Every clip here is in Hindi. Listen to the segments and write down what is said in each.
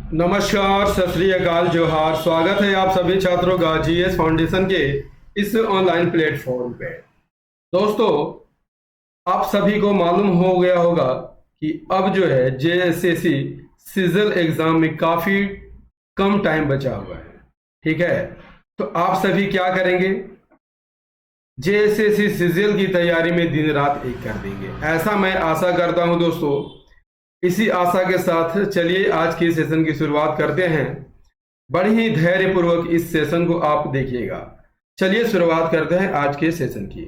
नमस्कार, सत श्री अकाल, जोहार। स्वागत है आप सभी छात्रों का जीएस फाउंडेशन के इस ऑनलाइन प्लेटफॉर्म पे। दोस्तों, आप सभी को मालूम हो गया होगा कि अब जो है जेएसएससी सिजल एग्जाम में काफ़ी कम टाइम बचा हुआ है। ठीक है, तो आप सभी क्या करेंगे? जेएसएससी सिजल की तैयारी में दिन रात एक कर देंगे, ऐसा मैं आशा करता हूं। दोस्तों, इसी आशा के साथ चलिए आज की सेशन की शुरुआत करते हैं। बड़ी ही धैर्यपूर्वक इस सेशन को आप देखिएगा। चलिए शुरुआत करते हैं आज के सेशन की।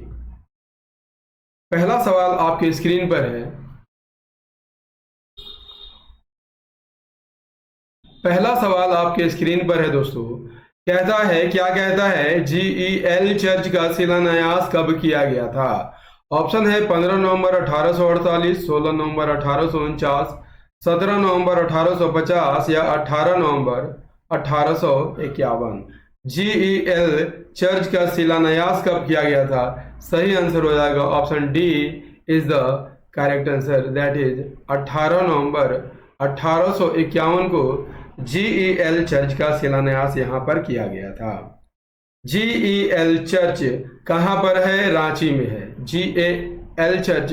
पहला सवाल आपके स्क्रीन पर है। पहला सवाल आपके स्क्रीन पर है दोस्तों। कहता है, क्या कहता है? जीईएल चर्च का शिलान्यास कब किया गया था? ऑप्शन है 15 नवंबर 1848, 16 नवंबर 1849, 17 नवंबर 1850 या 18 नवंबर 1851। जीईएल चर्च का शिलान्यास कब किया गया था? सही आंसर हो जाएगा option D is the correct answer, that is 18 नवंबर 1851 को जीईएल चर्च का शिलान्यास यहाँ पर किया गया था। जीईएल चर्च कहाँ पर है? रांची में है। जीईएल चर्च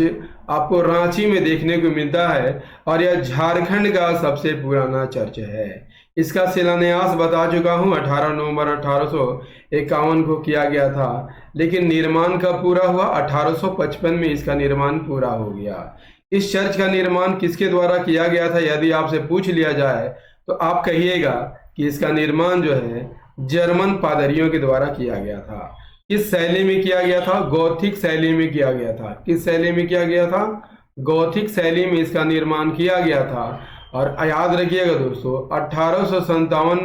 आपको रांची में देखने को मिलता है और यह झारखंड का सबसे पुराना चर्च है। इसका शिलान्यास बता चुका हूँ, 18 नवंबर 1851 को किया गया था, लेकिन निर्माण कब पूरा हुआ? 1855 में इसका निर्माण पूरा हो गया। इस चर्च का निर्माण किसके द्वारा किया गया था? यदि आपसे पूछ लिया जाए तो आप कहिएगा कि इसका निर्माण जो है जर्मन पादरियों के द्वारा किया गया था। किस शैली में किया गया था? गॉथिक शैली में किया गया था। किस शैली में किया गया था? गॉथिक शैली में इसका निर्माण किया गया था। और याद रखिएगा दोस्तों, 1857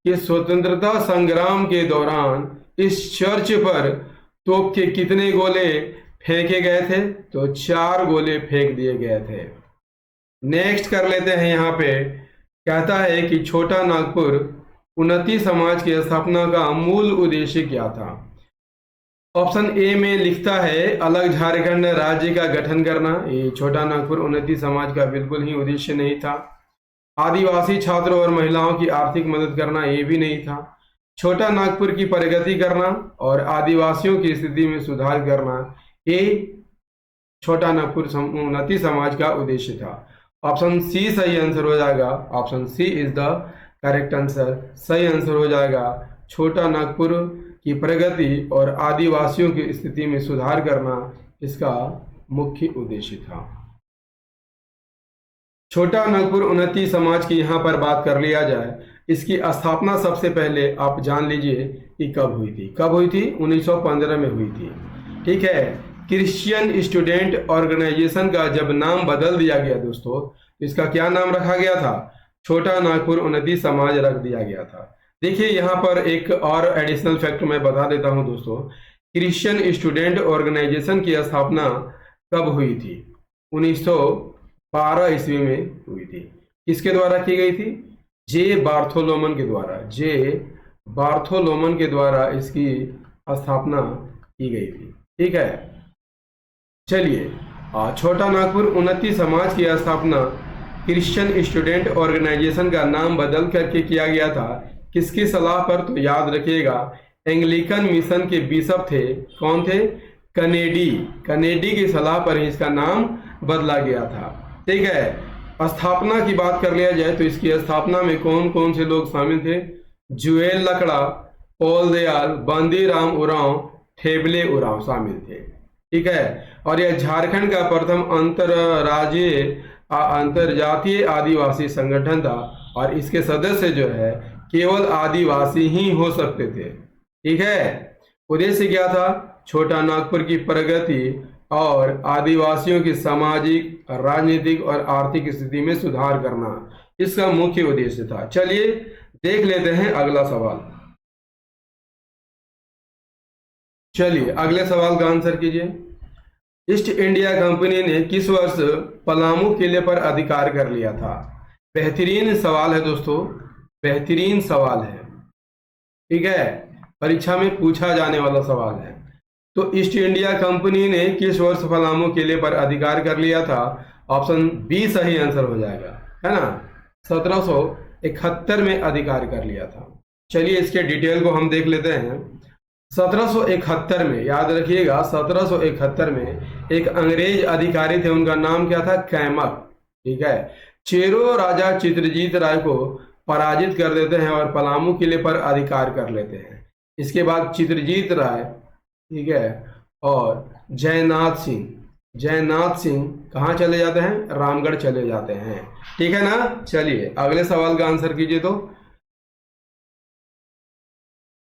के स्वतंत्रता संग्राम के दौरान इस चर्च पर तोप के कितने गोले फेंके गए थे? तो 4 गोले फेंक दिए गए थे। नेक्स्ट कर लेते हैं। यहाँ पे कहता है कि छोटा नागपुर उन्नति समाज की स्थापना का मूल उद्देश्य क्या था? ऑप्शन ए में लिखता है अलग झारखंड राज्य का गठन करना। ये छोटा नागपुर उन्नति समाज का बिल्कुल ही उद्देश्य नहीं था। आदिवासी छात्रों और महिलाओं की आर्थिक मदद करना, ये भी नहीं था। छोटा नागपुर की प्रगति करना और आदिवासियों की स्थिति में सुधार करना, ये छोटा नागपुर उन्नति समाज का उद्देश्य था। ऑप्शन सी सही आंसर हो जाएगा। Option C is the correct answer, सही आंसर हो जाएगा। छोटा नागपुर की प्रगति और आदिवासियों की स्थिति में सुधार करना इसका मुख्य उद्देश्य था। छोटा नागपुर उन्नति समाज की यहाँ पर बात कर लिया जाए, इसकी स्थापना सबसे पहले आप जान लीजिए कि कब हुई थी। कब हुई थी? 1915 में हुई थी। ठीक है, क्रिश्चियन स्टूडेंट ऑर्गेनाइजेशन का जब नाम बदल दिया गया दोस्तों, तो इसका क्या नाम रखा गया था? छोटा नागपुर उन्नति समाज रख दिया गया था। देखिए, यहाँ पर एक और एडिशनल फैक्ट मैं बता देता हूँ दोस्तों। क्रिश्चियन स्टूडेंट ऑर्गेनाइजेशन की स्थापना कब हुई थी? 1912 ईस्वी में हुई थी। किसके द्वारा की गई थी? जे बार्थोलोमन के द्वारा। जे बार्थोलोमन के द्वारा इसकी स्थापना की गई थी। ठीक है, चलिए, छोटा नागपुर उन्नति समाज की स्थापना क्रिश्चियन स्टूडेंट ऑर्गेनाइजेशन का नाम बदल करके किया गया था। किसकी सलाह पर? तो याद रखिएगा, एंग्लिकन मिशन के बिशप थे। कौन थे? कनेडी। कनेडी की सलाह पर ही इसका नाम बदला गया था। ठीक है, स्थापना की बात कर लिया जाए तो इसकी स्थापना में कौन कौन से लोग शामिल थे? जुएल लकड़ा, पॉल दयाल, बांदीराम उरांव, ठेबले उरांव शामिल थे। ठीक है, और यह झारखंड का प्रथम अंतरजातीय आदिवासी संगठन था और इसके सदस्य जो है केवल आदिवासी ही हो सकते थे। ठीक है, उद्देश्य क्या था? छोटा नागपुर की प्रगति और आदिवासियों की सामाजिक, राजनीतिक और आर्थिक स्थिति में सुधार करना इसका मुख्य उद्देश्य था। चलिए देख लेते हैं अगला सवाल। चलिए अगले सवाल का आंसर कीजिए। ईस्ट इंडिया कंपनी ने किस वर्ष पलामू किले पर अधिकार कर लिया था? बेहतरीन सवाल है दोस्तों, बेहतरीन सवाल है। ठीक है, परीक्षा में पूछा जाने वाला सवाल है। तो ईस्ट इंडिया कंपनी ने किस वर्ष पलामू किले पर अधिकार कर लिया था? ऑप्शन बी सही आंसर हो जाएगा, है ना। 1771 में अधिकार कर लिया था। चलिए इसके डिटेल को हम देख लेते हैं। 1771 में, याद रखिएगा 1771 में एक अंग्रेज अधिकारी थे, उनका नाम क्या था? कैमक। ठीक है, चेरो राजा चित्रजीत राय को पराजित कर देते हैं और पलामू किले पर अधिकार कर लेते हैं। इसके बाद चित्रजीत राय, ठीक है, और जयनाथ सिंह कहाँ चले जाते हैं? रामगढ़ चले जाते हैं। ठीक है ना। चलिए अगले सवाल का आंसर कीजिए। तो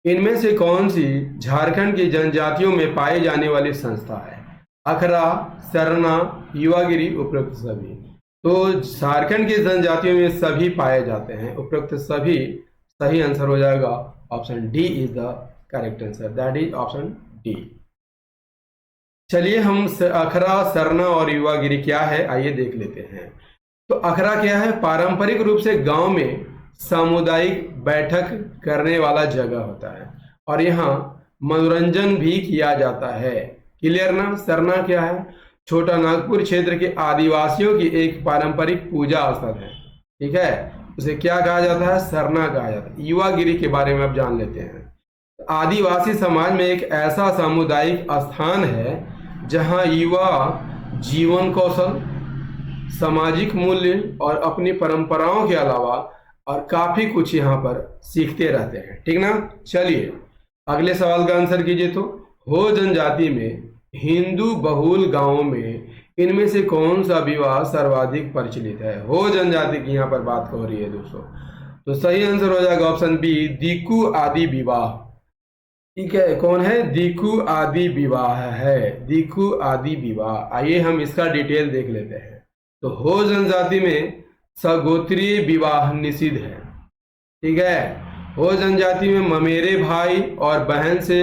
इनमें से कौन सी झारखंड की जनजातियों में पाई जाने वाली संस्था है? अखरा, सरना, युवागिरी, उपरोक्त सभी। तो झारखंड की जनजातियों में सभी पाए जाते हैं, उपरोक्त सभी सही आंसर हो जाएगा। Option D is the correct answer, that is option D. चलिए हम अखरा, सरना और युवागिरी क्या है आइए देख लेते हैं। तो अखरा क्या है? पारंपरिक रूप से गांव में सामुदायिक बैठक करने वाला जगह होता है और यहाँ मनोरंजन भी किया जाता है। क्लियर ना। सरना क्या है? छोटा नागपुर क्षेत्र के आदिवासियों की एक पारंपरिक पूजा स्थल है। ठीक है, उसे क्या कहा जाता है? सरना कहा जाता है। युवागिरी के बारे में अब जान लेते हैं। आदिवासी समाज में एक ऐसा सामुदायिक स्थान है जहां युवा जीवन कौशल, सामाजिक मूल्य और अपनी परंपराओं के अलावा और काफी कुछ यहाँ पर सीखते रहते हैं। ठीक ना। चलिए अगले सवाल का आंसर कीजिए। तो हो जनजाति में हिंदू बहुल गांवों में इनमें से कौन सा विवाह सर्वाधिक प्रचलित है? हो जनजाति की यहाँ पर बात हो रही है दोस्तों। तो सही आंसर हो जाएगा ऑप्शन बी, दीकू आदि विवाह। ठीक है, कौन है? दीकू आदि विवाह है, दीकू आदि विवाह। आइए हम इसका डिटेल देख लेते हैं। तो हो जनजाति में सगोत्रीय विवाह निषिद्ध है। ठीक है, हो जनजाति में ममेरे भाई और बहन से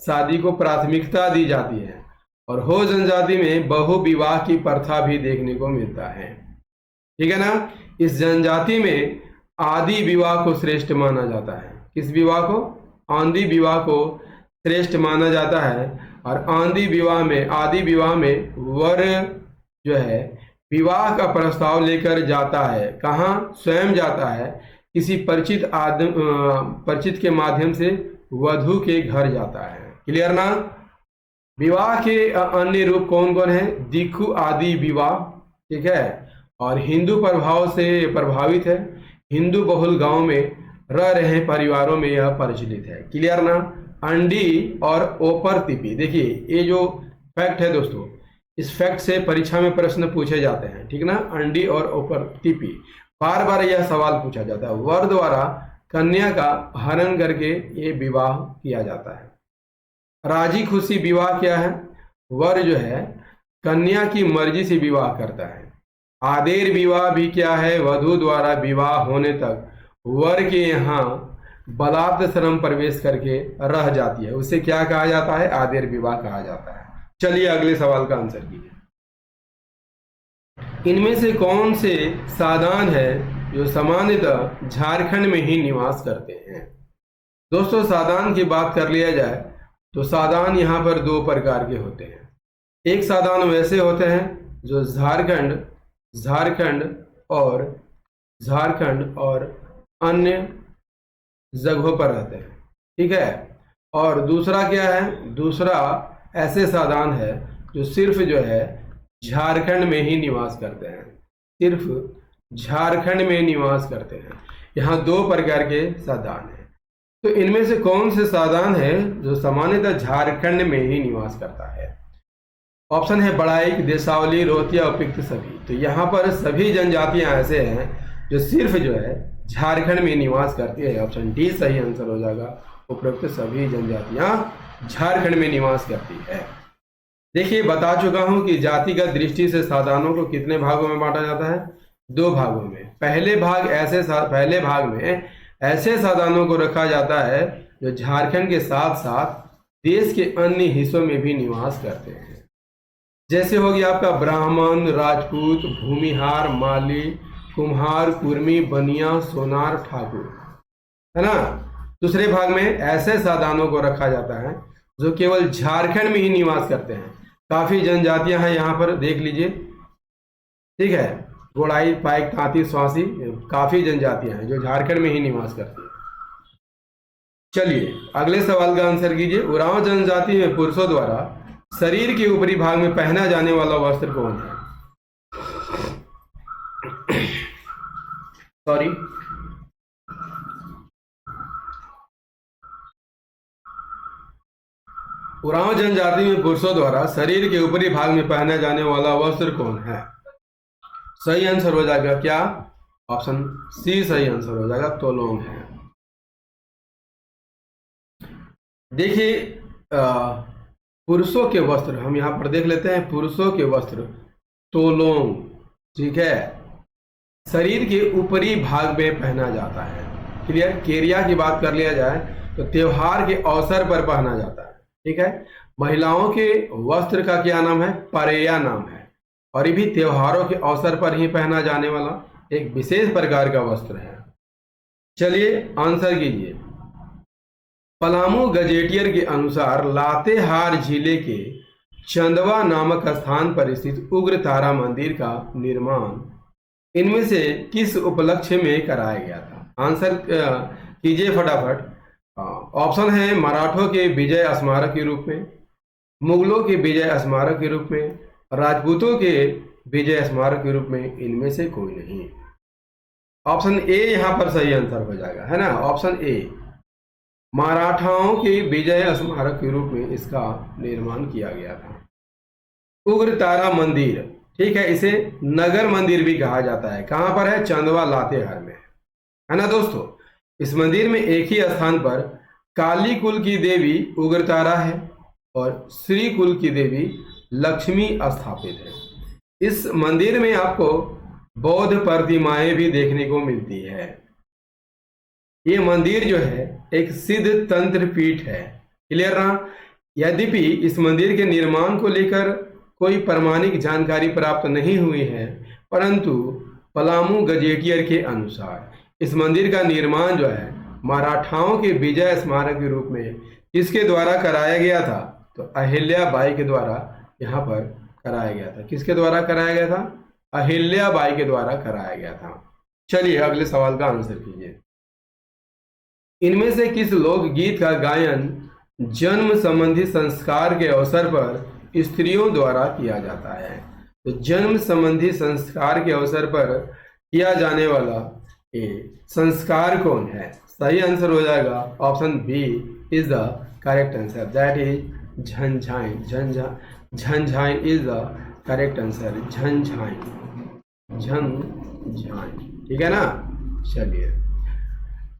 शादी को प्राथमिकता दी जाती है और हो जनजाति में बहु विवाह की प्रथा भी देखने को मिलता है। ठीक है ना। इस जनजाति में आदि विवाह को श्रेष्ठ माना जाता है। किस विवाह को? आदि विवाह को श्रेष्ठ माना जाता है। और आदि विवाह में वर जो है विवाह का प्रस्ताव लेकर जाता है। कहाँ? स्वयं जाता है, किसी परिचित के माध्यम से वधु के घर जाता है। क्लियर ना। विवाह के अन्य रूप कौन कौन है? दीकू आदि विवाह। ठीक है, और हिंदू प्रभाव से प्रभावित है। हिंदू बहुल गांव में रह रहे परिवारों में यह प्रचलित है। क्लियर ना। अंडी और ओपर तिपी, देखिए ये जो फैक्ट है दोस्तों, इस फैक्ट से परीक्षा में प्रश्न पूछे जाते हैं। ठीक ना। अंडी और ओपर तिपी, बार बार यह सवाल पूछा जाता है। वर द्वारा कन्या का हरण करके ये विवाह किया जाता है। राजी खुशी विवाह क्या है? वर जो है कन्या की मर्जी से विवाह करता है। आदेर विवाह भी क्या है? वधु द्वारा विवाह होने तक वर के यहाँ बलात्श्रम प्रवेश करके रह जाती है, उसे क्या कहा जाता है? आदेर विवाह कहा जाता है। चलिए अगले सवाल का आंसर कीजिए। इनमें से कौन से सादान है जो सामान्यतः झारखंड में ही निवास करते हैं? दोस्तों सादान की बात कर लिया जाए तो सादान यहाँ पर दो प्रकार के होते हैं। एक सादान वैसे होते हैं जो झारखंड और अन्य जगहों पर रहते हैं। ठीक है, और दूसरा क्या है? दूसरा ऐसे सादान है जो सिर्फ जो है झारखंड में ही निवास करते हैं, सिर्फ झारखंड में निवास करते हैं। यहाँ दो प्रकार के सादान हैं। तो इनमें से कौन से सादान है जो सामान्यतः झारखंड में ही निवास करता है? ऑप्शन है बड़ाइक, देसावली, रोहतिया, उपयुक्त सभी। तो यहाँ पर सभी जनजातियां ऐसे हैं जो सिर्फ जो है झारखंड में निवास करती है। ऑप्शन डी सही आंसर हो जाएगा, उपयुक्त सभी जनजातियां झारखंड में निवास करती है। देखिए बता चुका हूं कि जातिगत दृष्टि से सादानों को कितने भागों में बांटा जाता है? दो भागों में। पहले भाग में ऐसे सादानों को रखा जाता है जो झारखंड के साथ साथ देश के अन्य हिस्सों में भी निवास करते हैं। जैसे हो गया आपका ब्राह्मण, राजपूत, भूमिहार, माली, कुम्हार, कुर्मी, बनिया, सोनार, ठाकुर, है ना। दूसरे भाग में ऐसे सादानों को रखा जाता है जो केवल झारखंड में ही निवास करते हैं। काफी जनजातियां हैं यहाँ पर, देख लीजिए। ठीक है, गोड़ाई, पाइक, तांती, स्वासी काफी जनजातियां हैं जो झारखंड में ही निवास करती हैं। चलिए अगले सवाल का आंसर कीजिए। उरांव जनजाति में पुरुषों द्वारा शरीर के ऊपरी भाग में पहना जाने वाला वस्त्र कौन है? सॉरी, उरांव जनजाति में पुरुषों द्वारा शरीर के ऊपरी भाग में पहना जाने वाला वस्त्र कौन है? सही आंसर हो जाएगा क्या? ऑप्शन सी सही आंसर हो जाएगा, तोलोंग है। देखिए पुरुषों के वस्त्र हम यहां पर देख लेते हैं। पुरुषों के वस्त्र तोलोंग, ठीक है, शरीर के ऊपरी भाग में पहना जाता है। क्लियर? केरिया की बात कर लिया जाए तो त्योहार के अवसर पर पहना जाता है, ठीक है। महिलाओं के वस्त्र का क्या नाम है? परेया नाम है, और ये भी त्योहारों के अवसर पर ही पहना जाने वाला एक विशेष प्रकार का वस्त्र है। चलिए आंसर कीजिए। पलामू गजेटियर के अनुसार लातेहार जिले के चंदवा नामक स्थान पर स्थित उग्र तारा मंदिर का निर्माण इनमें से किस उपलक्ष्य में कराया गया था? आंसर कीजिए फटाफट। ऑप्शन है मराठों के विजय स्मारक के रूप में, मुगलों के विजय स्मारक के रूप में, राजपूतों के विजय स्मारक के रूप में, इनमें से कोई नहीं। ऑप्शन ए यहां पर सही आंसर हो जाएगा, है ना। ऑप्शन ए, मराठाओं के विजय स्मारक के रूप में इसका निर्माण किया गया था। उग्र तारा मंदिर, ठीक है, इसे नगर मंदिर भी कहा जाता है। कहां पर है? चंदवा लातेहार में, है ना दोस्तों। इस मंदिर में एक ही स्थान पर काली कुल की देवी उग्रतारा है और श्री कुल की देवी लक्ष्मी स्थापित है। इस मंदिर में आपको बौद्ध प्रतिमाएं भी देखने को मिलती है। ये मंदिर जो है एक सिद्ध तंत्र पीठ है। क्लियर ना? यद्यपि इस मंदिर के निर्माण को लेकर कोई प्रमाणिक जानकारी प्राप्त नहीं हुई है, परंतु पलामू गजेटियर के अनुसार इस मंदिर का निर्माण जो है मराठाओं के विजय स्मारक के रूप में किसके द्वारा कराया गया था? तो अहिल्या बाई के द्वारा यहाँ पर कराया गया था। किसके द्वारा कराया गया था? अहिल्या बाई के द्वारा कराया गया था। चलिए अगले सवाल का आंसर कीजिए। इनमें से किस लोकगीत का गायन जन्म संबंधी संस्कार के अवसर पर स्त्रियों द्वारा किया जाता है? तो जन्म संबंधी संस्कार के अवसर पर किया जाने वाला ये संस्कार कौन है? सही आंसर हो जाएगा option B is the correct answer, that is झंझाइन। झंझाइन इज द करेक्ट आंसर, झंझाइन, झंझाइन, ठीक है ना। चलिए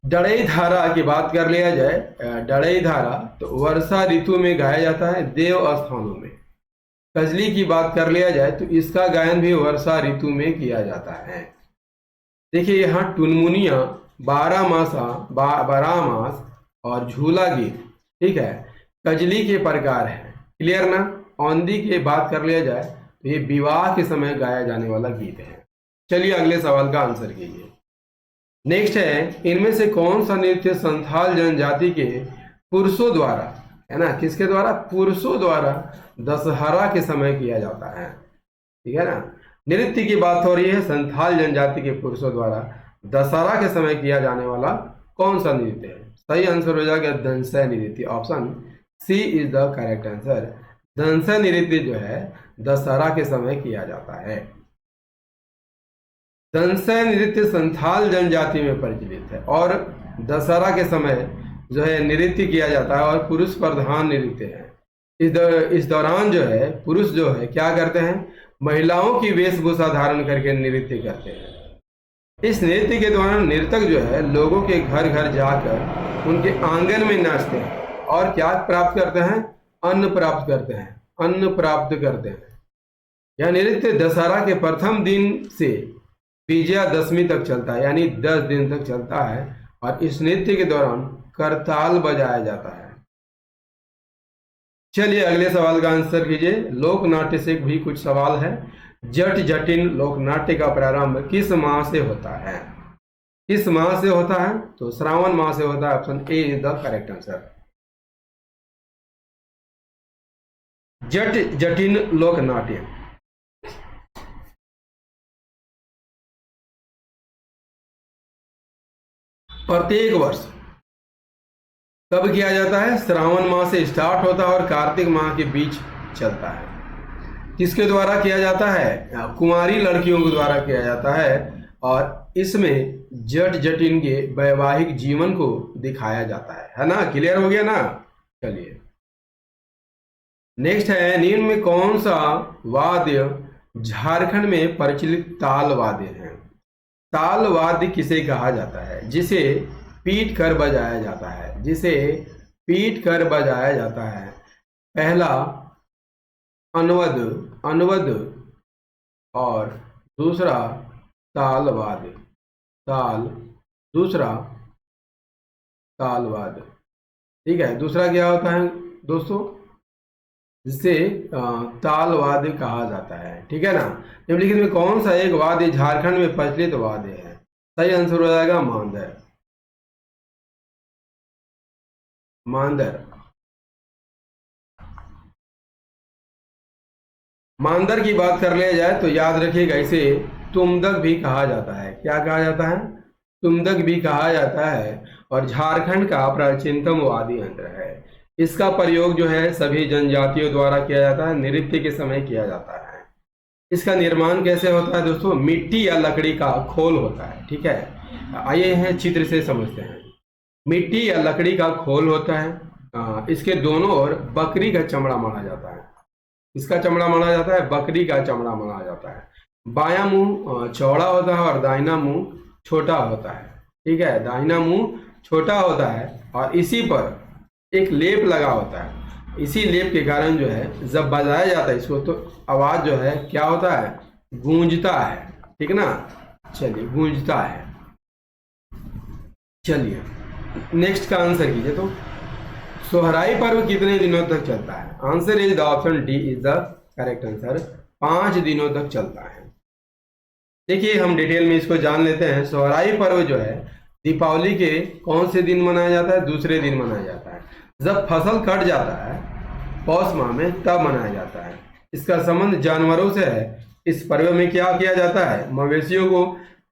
डड़ई धारा की बात कर लिया जाए। डड़ई धारा तो वर्षा ऋतु में गाया जाता है देव स्थानों में। कजली की बात कर लिया जाए तो इसका गायन भी वर्षा ऋतु में किया जाता है। देखिए यहाँ टुनमुनिया, बारह मास और झूला गीत, ठीक है, कजली के प्रकार है। क्लियर ना? औंधी की बात कर लिया जाए तो ये विवाह के समय गाया जाने वाला गीत है। चलिए अगले सवाल का आंसर कीजिए। नेक्स्ट है, इनमें से कौन सा नृत्य संथाल जनजाति के पुरुषों द्वारा, है ना, किसके द्वारा? पुरुषों द्वारा दशहरा के समय किया जाता है, ठीक है ना। नृत्य की बात हो रही है, संथाल जनजाति के पुरुषों द्वारा दशहरा के समय किया जाने वाला कौन सा नृत्य है? सही आंसर हो जाएगा दंसय नृत्य। Option C is the correct answer. दंसय नृत्य जो है दशहरा के समय किया जाता है। दंसय नृत्य संथाल जनजाति में प्रचलित है और दशहरा के समय जो है नृत्य किया जाता है और पुरुष प्रधान नृत्य है। इस दौरान जो है पुरुष जो है क्या करते हैं? महिलाओं की वेशभूषा धारण करके नृत्य करते हैं। इस नृत्य के दौरान नर्तक जो है लोगों के घर घर जाकर उनके आंगन में नाचते हैं और क्या प्राप्त करते हैं? अन्न प्राप्त करते हैं, अन्न प्राप्त करते हैं। यह नृत्य दशहरा के प्रथम दिन से विजयादशमी तक चलता है, यानी 10 दिन तक चलता है और इस नृत्य के दौरान करताल बजाया जाता है। चलिए अगले सवाल का आंसर कीजिए। लोक नाट्य से भी कुछ सवाल है। जट जटिन लोक नाट्य का प्रारंभ किस माह से होता है? किस माह से होता है? तो श्रावण माह से होता है। Option A is the correct answer. जट जटिन लोक नाट्य प्रत्येक वर्ष कब किया जाता है? श्रावण माह से स्टार्ट होता है और कार्तिक माह के बीच चलता है। किसके द्वारा किया जाता है? कुंवारी लड़कियों के द्वारा किया जाता है और इसमें जट जटिन के वैवाहिक जीवन को दिखाया जाता है ना? क्लियर हो गया ना? चलिए नेक्स्ट है, निम्न में कौन सा वाद्य झारखंड में प्रचलित ताल वाद्य है? ताल वाद्य किसे कहा जाता है? जिसे पीट कर बजाया जाता है, जिसे पीट कर बजाया जाता है। पहला अनुवद, अनुवद और दूसरा ताल वाद्य, ताल, दूसरा ताल वाद्य। ठीक है, दूसरा क्या होता है दोस्तों? जिसे ताल वाद्य कहा जाता है। ठीक है ना? निम्नलिखित में कौन सा एक वाद्य झारखंड में प्रचलित वाद्य है? सही आंसर हो जाएगा मांदर, मांदर। मांदर की बात कर लिया जाए तो याद रखिएगा, इसे तुमदक भी कहा जाता है। क्या कहा जाता है? तुमदक भी कहा जाता है और झारखंड का प्राचीनतम वाद्य यंत्र है। इसका प्रयोग जो है सभी जनजातियों द्वारा किया जाता है, नृत्य के समय किया जाता है। इसका निर्माण कैसे होता है दोस्तों? मिट्टी या लकड़ी का खोल होता है। ठीक है, आइए हैं चित्र से समझते हैं। मिट्टी या लकड़ी का खोल होता है, इसके दोनों ओर बकरी का चमड़ा मढ़ा जाता है। इसका चमड़ा मढ़ा जाता है, बकरी का चमड़ा मढ़ा जाता है। बायां मुंह चौड़ा होता है और दाहिना मुंह छोटा होता है। ठीक है, दाहिना मुंह छोटा होता है और इसी पर एक लेप लगा होता है। इसी लेप के कारण जो है जब बजाया जाता है इसको तो आवाज जो है क्या होता है? गूंजता है। ठीक ना? चलिए, गूंजता है। चलिए नेक्स्ट का आंसर कीजिए। तो सोहराई पर्व कितने दिनों तक चलता है? Answer is the option D is the correct answer. 5 दिनों तक चलता है। देखिए हम डिटेल में इसको जान लेते हैं। सोहराई पर्व जो है दीपावली के कौन से दिन मनाया जाता है? दूसरे दिन मनाया जाता है। जब फसल कट जाता है पौष माह में तब मनाया जाता है। इसका संबंध जानवरों से है। इस पर्व में क्या किया जाता है? मवेशियों को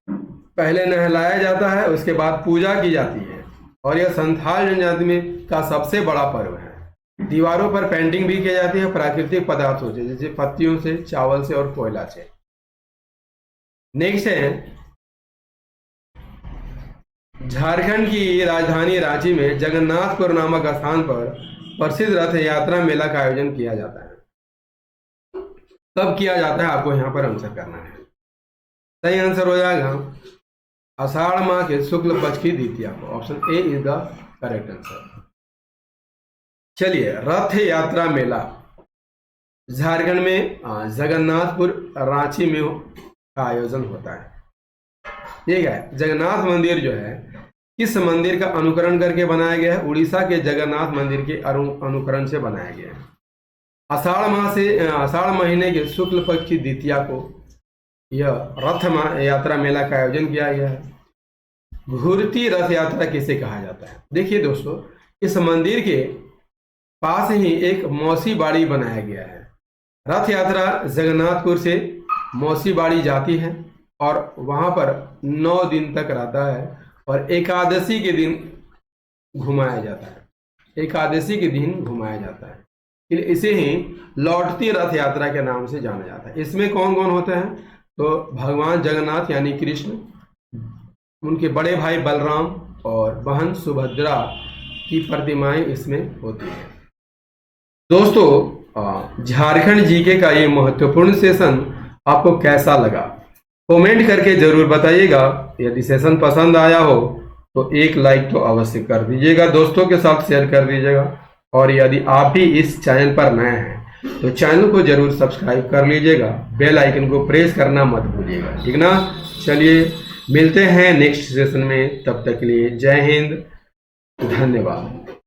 पहले नहलाया जाता है, उसके बाद पूजा की जाती है और यह संथाल जनजाति में का सबसे बड़ा पर्व है। दीवारों पर पेंटिंग भी की जाती है प्राकृतिक पदार्थों से, जैसे पत्तियों से, चावल से और कोयला से। नेक्स्ट है, झारखंड की राजधानी रांची में जगन्नाथपुर नामक स्थान पर प्रसिद्ध रथ यात्रा मेला का आयोजन किया जाता है। कब किया जाता है? आपको यहाँ पर आंसर करना है। सही आंसर हो जाएगा आषाढ़ माह के शुक्ल पक्ष की द्वितीया को। Option A is the correct answer. चलिए, रथ यात्रा मेला झारखंड में जगन्नाथपुर रांची में का आयोजन होता है। ठीक है, जगन्नाथ मंदिर जो है किस मंदिर का अनुकरण करके बनाया गया है? उड़ीसा के जगन्नाथ मंदिर के अनुकरण से बनाया गया है। आषाढ़ महीने के शुक्ल पक्ष की द्वितीया को यह रथ यात्रा मेला का आयोजन किया गया है। घूरती रथ यात्रा किसे कहा जाता है? देखिए दोस्तों, इस मंदिर के पास ही एक मौसी बाड़ी बनाया गया है। रथ यात्रा जगन्नाथपुर से मौसी बाड़ी जाती है और वहां पर 9 दिन तक रहता है और एकादशी के दिन घुमाया जाता है। एकादशी के दिन घुमाया जाता है, इसे ही लौटती रथ यात्रा के नाम से जाना जाता है। इसमें कौन कौन होते हैं? तो भगवान जगन्नाथ यानी कृष्ण, उनके बड़े भाई बलराम और बहन सुभद्रा की प्रतिमाएं इसमें होती हैं। दोस्तों, झारखंड जीके का ये महत्वपूर्ण सेशन आपको कैसा लगा? कमेंट करके जरूर बताइएगा। यदि सेशन पसंद आया हो तो एक लाइक तो अवश्य कर दीजिएगा, दोस्तों के साथ शेयर कर दीजिएगा और यदि आप भी इस चैनल पर नए हैं तो चैनल को जरूर सब्सक्राइब कर लीजिएगा, बेल आइकन को प्रेस करना मत भूलिएगा। ठीक ना? चलिए मिलते हैं नेक्स्ट सेशन में, तब तक के लिए जय हिंद, धन्यवाद।